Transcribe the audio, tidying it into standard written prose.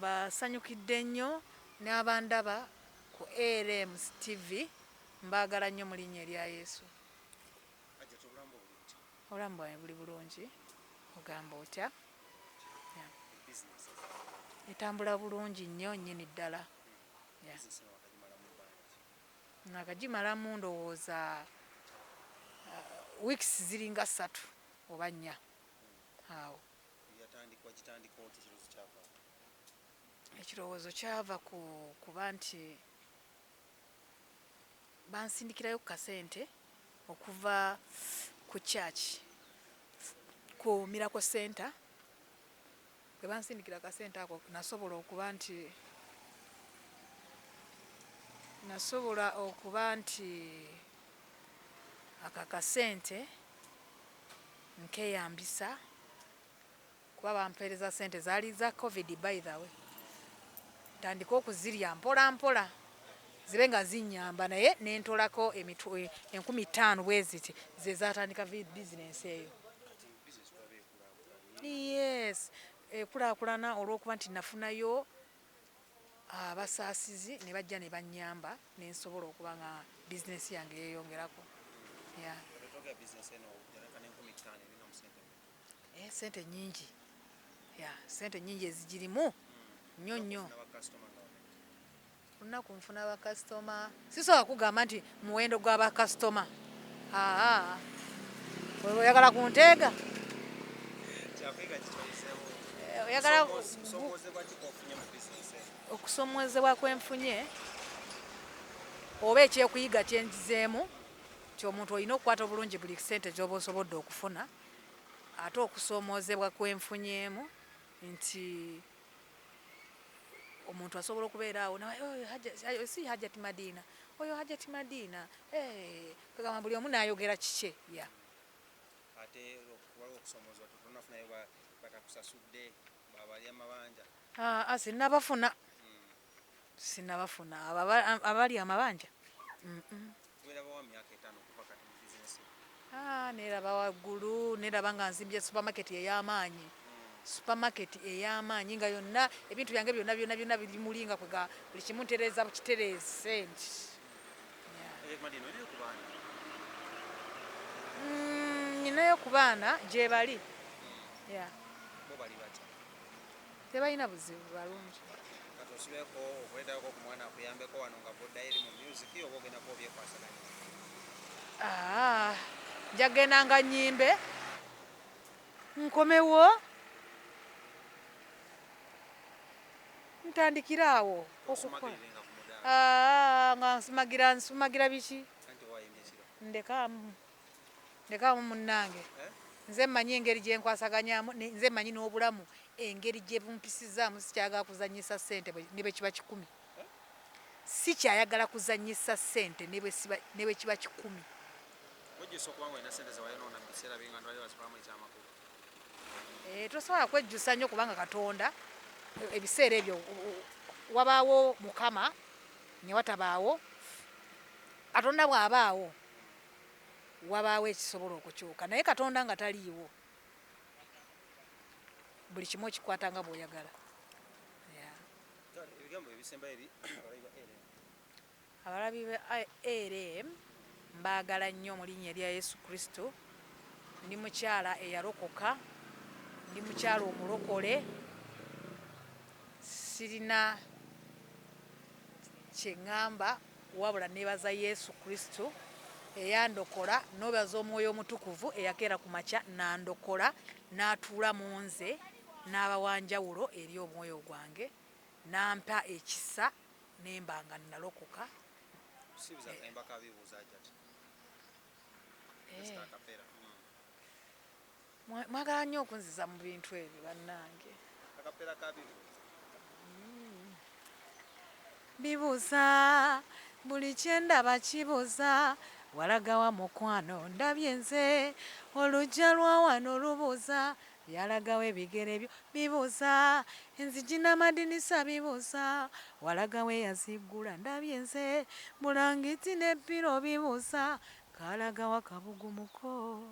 mbasanyukidde nnyo n'abandaba ku ALMS TV mbaagala nnyo mu linnya erya Yesu. Obulamu bwange buli bulungi ogamba otya? Etambula bulungi nnyo nnyini ddala. Nakagimalamu ndowooza weeks ziringa 3 oba 4 awo. Ekirowoozo kyava kuba nti bansindikirayo ku kasente okuva ku church ku Miracle Center. Bwe bansindikira akasente ako nasobola okuba nti aka kasente nkeyambisa kuba bampeereza sente zaali za COVID by the way. Ntandika okuzirya mpola mpola zibe nga zinnyamba naye nentolako 50,000 bwe ziti ze zaatandika bizinesi eyo. Yes, ekulaakulana olw'okuba nti nafunayo abasaasizi ne bajja ne bannyamba ne nsobola okuba nga bizinesi yange yeeyongerako. Sente nnyingi, sente nnyingi ezigirimu nnyo nnyo. Olunaku nfuna bakasitoma, sisobola kugamba nti muwendo gw'abakasitoma. Oyagala kunteega? Oyagala okusomozebwa kwenfunye oba ekyekuyiga kyenjizeemu nti omuntu olina okukwata obulungi buli sente gy'oba osobodde okufuna, ate okusomozebwa kwenfunyeemu nti omuntu asobola okubeera awo si Hajati Madiina, oyo Hajati Madiina, kagamba buli omu n'ayogera kike. Ate waliwo okusomozebwa tunafunayo batakusasudde babali amabanja. Sinnabafuna abali amabanja. Weerabawo myaka 5 okuva kati mu bizinesi. Neeraba waggulu, neeraba nga nzimbye supermarket ey'amaanyi. Supermarket ey'amaanyi nga yonna ebintu byange byonna biri mulinga kwega buli kimu ntereeza bukitereezi sente. Ninayo ku baana gye bali. Bo bali batya? Tebalina buzibu, balungi. Kati osibeko okwetako ku mwana akuyambeko wano nga bodda eri mu music oba ogendako obyekwasaganya? Njagenda nga nnyimbe nkomewo ntandikira awo okukola. Nga nsumagira biki? Ndekamu munnange. Nze mmanyi engeri gye nkwasaganyamu, nze mmanyi n'obulamu engeri gye bumpisizaamu. Sikyagala kuzannyisa ssente ne bwe kiba 10. Sikyayagala kuzannyisa ssente ne bwe kiba 10. Ojjusa okuba nga olina ssente ze wayonoona mu biseera binga ndwali bazikolamu ekyamakulu. Tosobola kwejjusa nnyo kubanga Katonda ebiseera ebyo wabaawo Mukama ne watabaawo. Katonda bw'abaawo wabaawo ekisobola okukyuka, naye Katonda nga taliiwo buli kimu okikwata nga bw'oyagala. Ebigambo ebisemba eri abalabi ba ALM mbaagala nnyo mu linnya erya Yesu Kristo. Ndi mukyala eyalokoka, ndi mukyala omulokole, sirina kye ŋŋamba wabula neebaza Yesu Kristo eyandokola, n'obaza Omwoyo Omutukuvu eyakeera ku makya n'andokola n'atuula mu nze n'abawanjawulo eri omwoyo gwange n'ampa ekisa nemba nga nalokoka. Mwagala nnyo okunziza mu bintu ebyo bannange. Bibuuza buli kyendaba kibuuza, walagawa mukwano ndabye nze, olujja lwa wano lubuuza, byalagawo ebigere byo bibuuza, enzigi n'amadinisa bibuuza, walagawo eyaziggula ndabye nze, bulangiti n'ebbiro bibuuza, kalagawa kabugumuko.